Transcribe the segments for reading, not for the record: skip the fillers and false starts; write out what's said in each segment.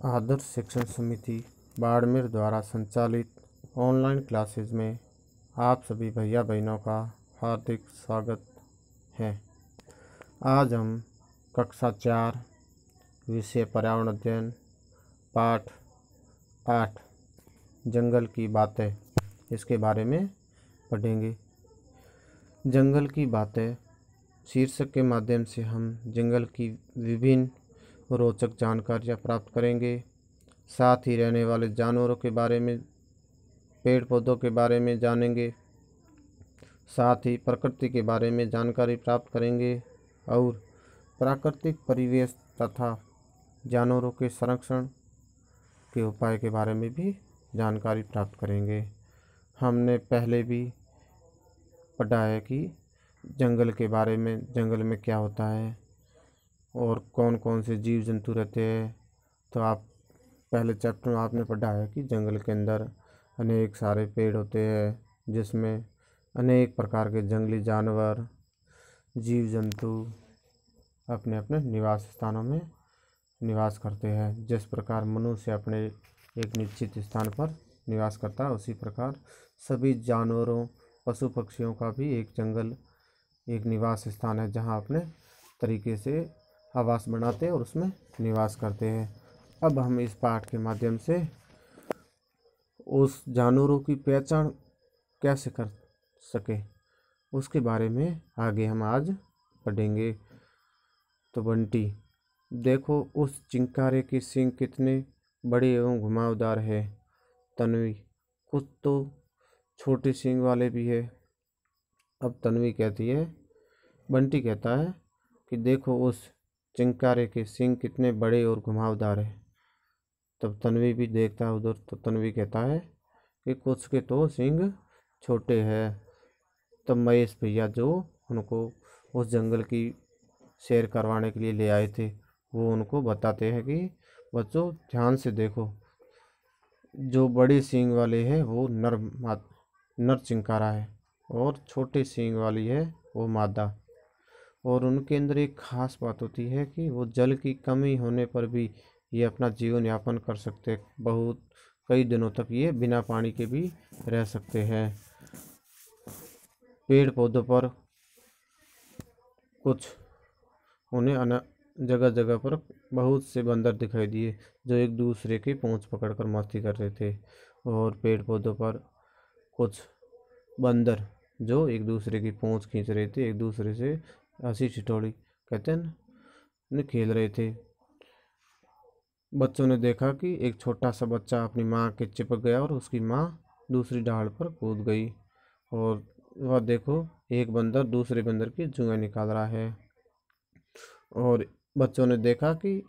आदर्श शिक्षण समिति बाड़मेर द्वारा संचालित ऑनलाइन क्लासेज में आप सभी भैया बहनों का हार्दिक स्वागत है। आज हम कक्षा 4 विषय पर्यावरण अध्ययन पाठ 8 जंगल की बातें इसके बारे में पढ़ेंगे। जंगल की बातें शीर्षक के माध्यम से हम जंगल की विभिन्न रोचक जानकारियाँ प्राप्त करेंगे। साथ ही रहने वाले जानवरों के बारे में, पेड़ पौधों के बारे में जानेंगे। साथ ही प्रकृति के बारे में जानकारी प्राप्त करेंगे और प्राकृतिक परिवेश तथा जानवरों के संरक्षण के उपाय के बारे में भी जानकारी प्राप्त करेंगे। हमने पहले भी पढ़ा है कि जंगल के बारे में, जंगल में क्या होता है और कौन कौन से जीव जंतु रहते हैं। तो आप पहले चैप्टर में आपने पढ़ा है कि जंगल के अंदर अनेक सारे पेड़ होते हैं जिसमें अनेक प्रकार के जंगली जानवर, जीव जंतु अपने अपने निवास स्थानों में निवास करते हैं। जिस प्रकार मनुष्य अपने एक निश्चित स्थान पर निवास करता है, उसी प्रकार सभी जानवरों, पशु पक्षियों का भी एक जंगल एक निवास स्थान है जहां अपने तरीके से आवास बनाते हैं और उसमें निवास करते हैं। अब हम इस पाठ के माध्यम से उस जानवरों की पहचान कैसे कर सके उसके बारे में आगे हम आज पढ़ेंगे। तो बंटी, देखो उस चिंकारे के सींग कितने बड़े एवं घुमावदार है। तन्वी, कुछ तो छोटे सींग वाले भी है। अब तन्वी कहती है, बंटी कहता है कि देखो उस चिंकारे के सींग कितने बड़े और घुमावदार है। तब तन्वी भी देखता है उधर, तो तन्वी कहता है कि कुछ के तो सींग छोटे हैं। तब महेश भैया जो उनको उस जंगल की सैर करवाने के लिए ले आए थे, वो उनको बताते हैं कि बच्चों ध्यान से देखो, जो बड़े सींग वाले है वो नर चिंकारा है और छोटे सींग वाली है वो मादा। और उनके अंदर एक खास बात होती है कि वो जल की कमी होने पर भी ये अपना जीवन यापन कर सकते, बहुत कई दिनों तक ये बिना पानी के भी रह सकते हैं। पेड़ पौधों पर कुछ उन्हें जगह जगह पर बहुत से बंदर दिखाई दिए जो एक दूसरे की पूंछ पकड़कर मस्ती कर रहे थे। और पेड़ पौधों पर कुछ बंदर जो एक दूसरे की पूंछ खींच रहे थे, एक दूसरे से हंसी ठिठोली कहते हैं ना, खेल रहे थे। बच्चों ने देखा कि एक छोटा सा बच्चा अपनी माँ के चिपक गया और उसकी माँ दूसरी डाल पर कूद गई। और वह देखो एक बंदर दूसरे बंदर की जुएं निकाल रहा है। और बच्चों ने देखा कि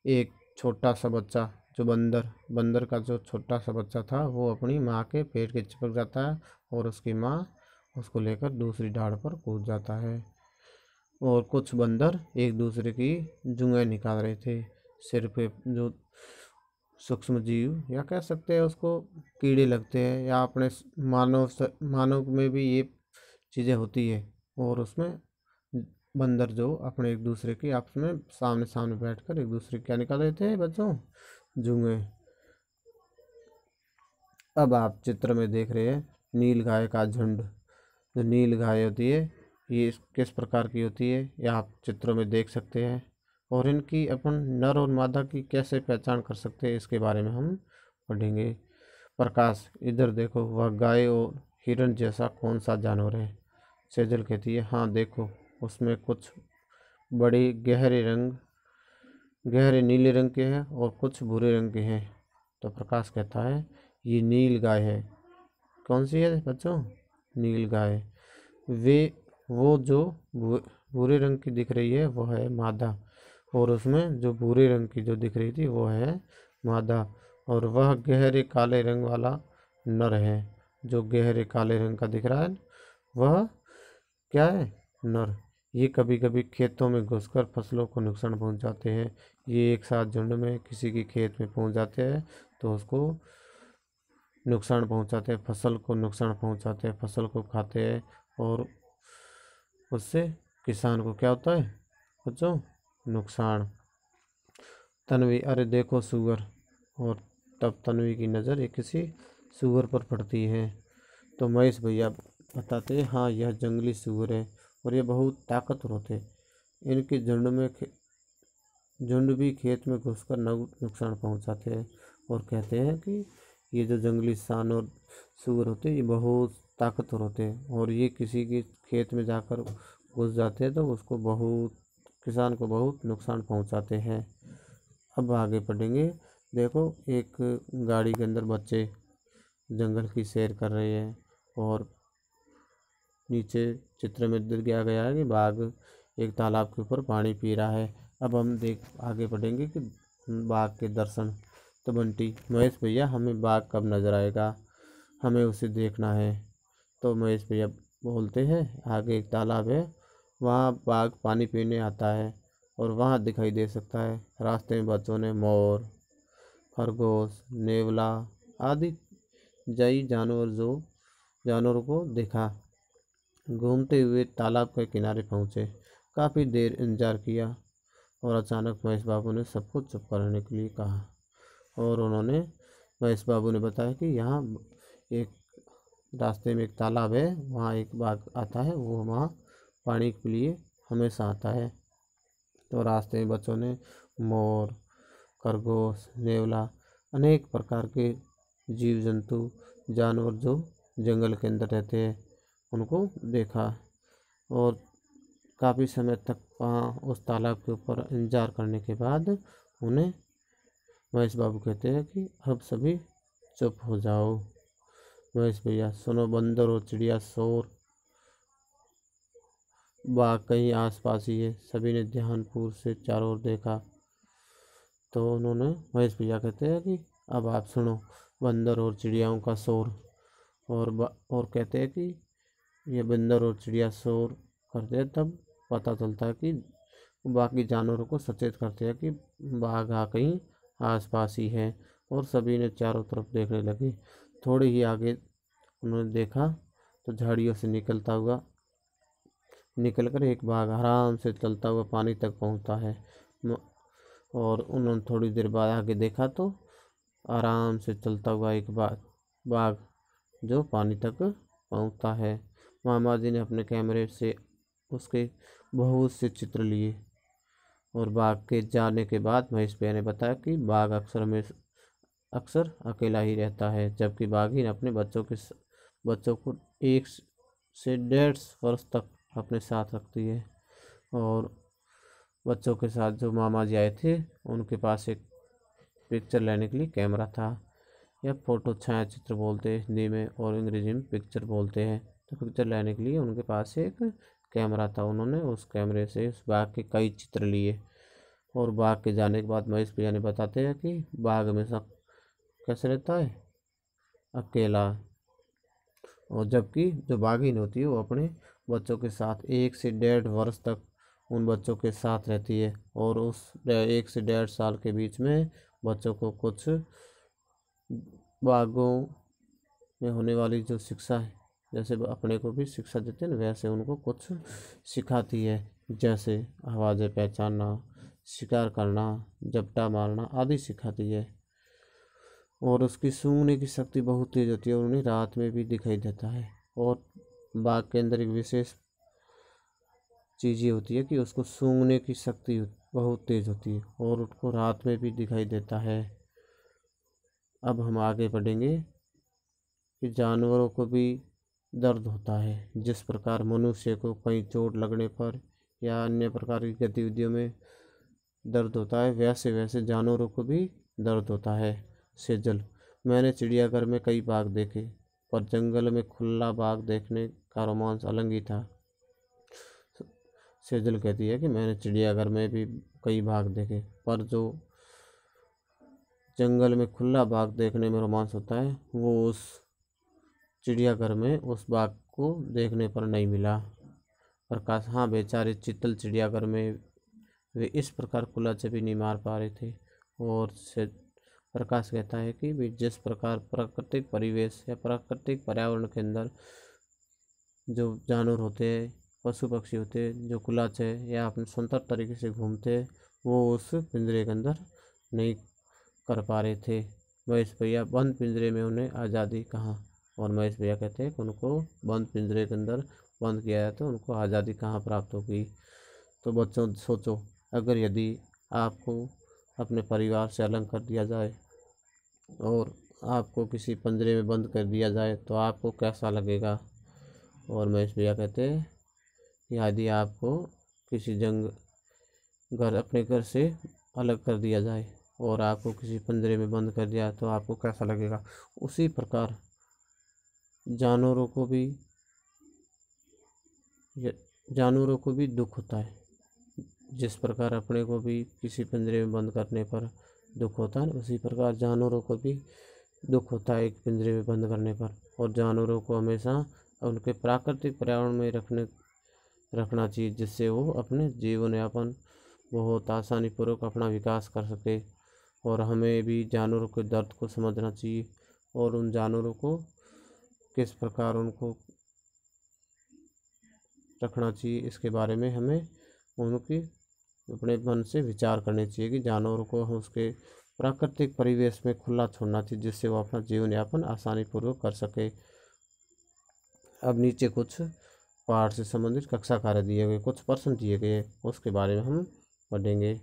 एक छोटा सा बच्चा जो बंदर का जो छोटा सा बच्चा था वो अपनी माँ के पेट के चिपक जाता है और उसकी माँ उसको लेकर दूसरी डाल पर कूद जाता है। और कुछ बंदर एक दूसरे की जुएं निकाल रहे थे। सिर पे जो सूक्ष्म जीव या कह सकते हैं उसको कीड़े लगते हैं, या अपने मानव में भी ये चीज़ें होती है। और उसमें बंदर जो अपने एक दूसरे की आपस में सामने सामने बैठकर एक दूसरे क्या निकाल रहे थे बच्चों, जुएं। अब आप चित्र में देख रहे हैं नील गाय का झुंड। जो नील गाय होती है ये किस प्रकार की होती है ये आप चित्रों में देख सकते हैं। और इनकी अपन नर और मादा की कैसे पहचान कर सकते हैं इसके बारे में हम पढ़ेंगे। प्रकाश, इधर देखो, वह गाय और हिरण जैसा कौन सा जानवर है। सेजल कहती है, हाँ देखो उसमें कुछ बड़े गहरे नीले रंग के हैं और कुछ भूरे रंग के हैं। तो प्रकाश कहता है ये नील गाय है। कौन सी है बच्चों? नील गाय। वो जो भूरे रंग की दिख रही है वो है मादा, और उसमें जो भूरे रंग की जो दिख रही थी वो है मादा। और वह गहरे काले रंग वाला नर है। जो गहरे काले रंग का दिख रहा है वह क्या है? नर। ये कभी कभी खेतों में घुसकर फसलों को नुकसान पहुंचाते हैं। ये एक साथ झुंड में किसी के खेत में पहुंच जाते हैं तो उसको नुकसान पहुंचाते हैं, फसल को नुकसान पहुंचाते हैं, फसल को खाते हैं और उससे किसान को क्या होता है बच्चों? नुकसान। तन्वी, अरे देखो सुअर, और तब तन्वी की नज़र एक किसी सूअर पर पड़ती है। तो महेश भैया बताते हैं, हाँ यह जंगली सूअर है और ये बहुत ताकतवर होते। इनके झुंड भी खेत में घुसकर नुकसान पहुंचाते हैं और कहते हैं कि ये जो जंगली जानवर सूअर होते हैं ये बहुत ताकतवर होते हैं और ये किसी के खेत में जाकर घुस जाते हैं तो उसको किसान को बहुत नुकसान पहुंचाते हैं। अब आगे बढ़ेंगे। देखो एक गाड़ी के अंदर बच्चे जंगल की सैर कर रहे हैं और नीचे चित्र में दिया गया है कि बाघ एक तालाब के ऊपर पानी पी रहा है। अब हम आगे बढ़ेंगे कि बाघ के दर्शन। तो बंटी, महेश भैया हमें बाघ कब नज़र आएगा, हमें उसे देखना है। तो महेश भैया बोलते हैं, आगे एक तालाब है, वहाँ बाघ पानी पीने आता है और वहाँ दिखाई दे सकता है। रास्ते में बच्चों ने मोर, खरगोश, नेवला आदि जई जानवरों को देखा। घूमते हुए तालाब के किनारे पहुँचे। काफ़ी देर इंतजार किया और अचानक महेश बाबू ने सबको चुप करने के लिए कहा और महेश बाबू ने बताया कि यहाँ एक रास्ते में एक तालाब है, वहाँ एक बाघ आता है, वो वहाँ पानी के लिए हमेशा आता है। तो रास्ते में बच्चों ने मोर, खरगोश, नेवला अनेक प्रकार के जीव जंतु जानवर जो जंगल के अंदर रहते हैं उनको देखा और काफ़ी समय तक वहाँ उस तालाब के ऊपर इंतजार करने के बाद उन्हें महेश बाबू कहते हैं कि अब सभी चुप हो जाओ। महेश भैया, सुनो, बंदर और चिड़िया शोर, बाघ कहीं आसपास ही है। सभी ने ध्यानपूर्वक से चारों ओर देखा। तो महेश भैया कहते हैं कि अब आप सुनो बंदर और चिड़ियाओं का शोर और कहते हैं कि ये बंदर और चिड़िया शोर करते हैं तब पता चलता है कि बाकी जानवरों को सचेत करते हैं कि बाघ कहीं आसपास ही है और सभी ने चारों तरफ देखने लगे। थोड़ी ही आगे उन्होंने देखा तो झाड़ियों से निकलकर एक बाघ आराम से चलता हुआ पानी तक पहुंचता है और उन्होंने थोड़ी देर बाद आगे देखा तो आराम से चलता हुआ एक बाघ जो पानी तक पहुंचता है। मामा जी ने अपने कैमरे से उसके बहुत से चित्र लिए और बाघ के जाने के बाद महेश भैया ने बताया कि बाघ अक्सर अकेला ही रहता है, जबकि बाघिन अपने बच्चों को 1 से 1.5 वर्ष तक अपने साथ रखती है। और बच्चों के साथ जो मामा जी आए थे उनके पास एक पिक्चर लेने के लिए कैमरा था, या फोटो छायाचित्र बोलते हैं हिंदी में और अंग्रेजी में पिक्चर बोलते हैं। तो पिक्चर लेने के लिए उनके पास एक कैमरा था। उन्होंने उस कैमरे से उस बाघ के कई चित्र लिए और बाघ के जाने के बाद महेश भैया ने बताते हैं कि बाघ हमेशा कैसे रहता है, अकेला। और जबकि जो बाघिन होती है वो अपने बच्चों के साथ 1 से 1.5 वर्ष तक उन बच्चों के साथ रहती है और उस 1 से 1.5 साल के बीच में बच्चों को कुछ बाघों में होने वाली जो शिक्षा है, जैसे अपने को भी शिक्षा देते हैं ना, वैसे उनको कुछ सिखाती है, जैसे आवाज़ें पहचानना, शिकार करना, झपटा मारना आदि सिखाती है। और उसकी सूंघने की शक्ति बहुत तेज होती है और उन्हें रात में भी दिखाई देता है। और बाघ के अंदर एक विशेष चीज़ ये होती है कि उसको सूंघने की शक्ति बहुत तेज होती है और उसको रात में भी दिखाई देता है। अब हम आगे बढ़ेंगे कि जानवरों को भी दर्द होता है। जिस प्रकार मनुष्य को कहीं चोट लगने पर या अन्य प्रकार की गतिविधियों में दर्द होता है, वैसे वैसे जानवरों को भी दर्द होता है। सेजल, मैंने चिड़ियाघर में कई बाघ देखे, पर जंगल में खुला बाघ देखने का रोमांच अलग ही था। सेजल कहती है कि मैंने चिड़ियाघर में भी कई बाघ देखे, पर जो जंगल में खुला बाघ देखने में रोमांच होता है वो उस चिड़ियाघर में उस बाघ को देखने पर नहीं मिला। प्रकाश, हाँ बेचारे चित्तल चिड़ियाघर में वे इस प्रकार खुला भी नहीं मार पा रहे थे। और से प्रकाश कहता है कि वे जिस प्रकार प्राकृतिक परिवेश या प्राकृतिक पर्यावरण के अंदर जो जानवर होते हैं, पशु पक्षी होते हैं जो खुलाच है या अपने स्वतंत्र तरीके से घूमते हैं, वो उस पिंजरे के अंदर नहीं कर पा रहे थे। महेश भैया बंद पिंजरे में उन्हें आज़ादी कहाँ, और महेश भैया कहते हैं कि उनको बंद पिंजरे के अंदर बंद किया जाए तो उनको आज़ादी कहाँ प्राप्त होगी। तो बच्चों सोचो, अगर यदि आपको अपने परिवार से अलग कर दिया जाए और आपको किसी पिंजरे में बंद कर दिया जाए तो आपको कैसा लगेगा। और महेश भैया कहते हैं कि यदि आपको किसी अपने घर से अलग कर दिया जाए और आपको किसी पिंजरे में बंद कर दिया तो आपको कैसा लगेगा। उसी प्रकार जानवरों को भी दुख होता है। जिस प्रकार अपने को भी किसी पिंजरे में बंद करने पर दुख होता है, उसी प्रकार जानवरों को भी दुख होता है एक पिंजरे में बंद करने पर। और जानवरों को हमेशा उनके प्राकृतिक पर्यावरण में रखना चाहिए, जिससे वो अपने जीवन यापन बहुत आसानी पूर्वक अपना विकास कर सके। और हमें भी जानवरों के दर्द को समझना चाहिए और उन जानवरों को किस प्रकार उनको रखना चाहिए, इसके बारे में हमें उनकी अपने मन से विचार करने चाहिए कि जानवरों को हम उसके प्राकृतिक परिवेश में खुला छोड़ना चाहिए, जिससे वो अपना जीवन यापन आसानी पूर्वक कर सके। अब नीचे कुछ पाठ से संबंधित कक्षा कार्य दिए गए, कुछ प्रश्न दिए गए, उसके बारे में हम पढ़ेंगे।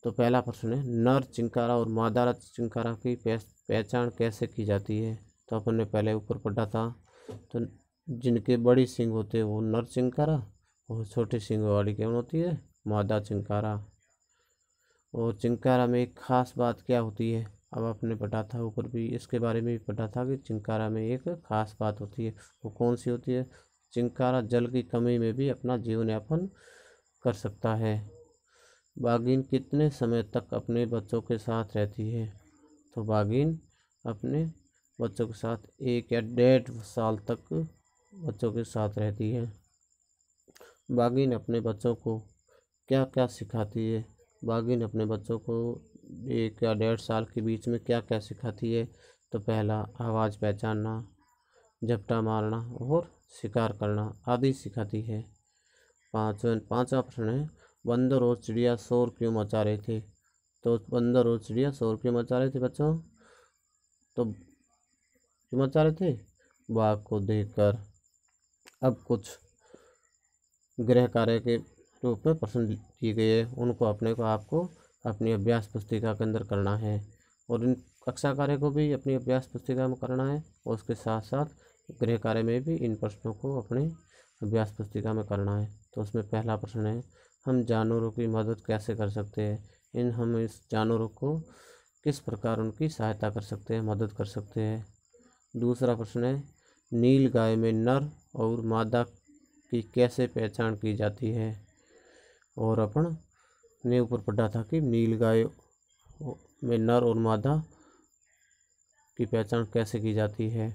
तो पहला प्रश्न है, नर चिंकारा और मादा चिंकारा की पहचान कैसे की जाती है। तो अपन ने पहले ऊपर पढ़ा था। तो जिनके बड़ी सींग होते हैं वो नर चिंकारा, और छोटी सींग वाली कौन होती है, मादा चिंकारा। और चिंकारा में एक खास बात क्या होती है, अब आपने पढ़ा था ऊपर भी, इसके बारे में भी पढ़ा था कि चिंकारा में एक खास बात होती है। वो कौन सी होती है। चिंकारा जल की कमी में भी अपना जीवन यापन कर सकता है। बाघिन कितने समय तक अपने बच्चों के साथ रहती है। तो बाघिन अपने बच्चों के साथ 1 या 1.5 साल तक बच्चों के साथ रहती है। बाघिन अपने बच्चों को क्या क्या सिखाती है। बाघिन अपने बच्चों को 1 या 1.5 साल के बीच में क्या क्या सिखाती है। तो पहला, आवाज़ पहचानना, झपटा मारना और शिकार करना आदि सिखाती है। पांचवा प्रश्न है, बंदर और चिड़िया शोर क्यों मचा रहे थे। तो बंदर और चिड़िया शोर क्यों मचा रहे थे बच्चों। तो क्यों मचा रहे थे, बाघ को देखकर। अब कुछ गृह कार्य के रूप में प्रश्न दिए गए हैं, उनको आपको अपनी अभ्यास पुस्तिका के अंदर करना है। और इन कक्षा कार्य को भी अपनी अभ्यास पुस्तिका में करना है और उसके साथ साथ गृह कार्य में भी इन प्रश्नों को अपने अभ्यास पुस्तिका में करना है। तो उसमें पहला प्रश्न है, हम जानवरों की मदद कैसे कर सकते हैं। हम इस जानवरों को किस प्रकार उनकी सहायता कर सकते हैं, मदद कर सकते हैं। दूसरा प्रश्न है, नील गाय में नर और मादा की कैसे पहचान की जाती है। और अपन ने ऊपर पढ़ा था कि नील गाय में नर और मादा की पहचान कैसे की जाती है।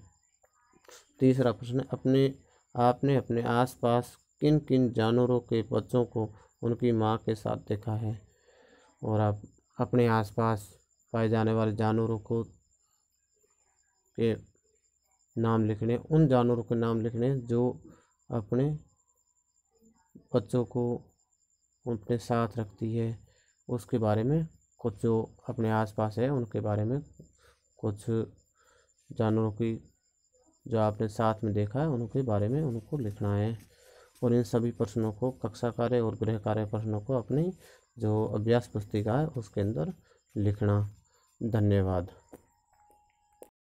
तीसरा प्रश्न, आपने अपने आसपास किन किन जानवरों के बच्चों को उनकी माँ के साथ देखा है। और आप अपने आसपास पाए जाने वाले जानवरों के नाम लिखने, उन जानवरों के नाम लिखने जो अपने बच्चों को अपने साथ रखती है। उसके बारे में कुछ जो अपने आसपास है उनके बारे में कुछ जानवरों की जो आपने साथ में देखा है उनके बारे में उनको लिखना है। और इन सभी प्रश्नों को, कक्षा कार्य और गृह कार्य प्रश्नों को अपनी जो अभ्यास पुस्तिका है उसके अंदर लिखना। धन्यवाद।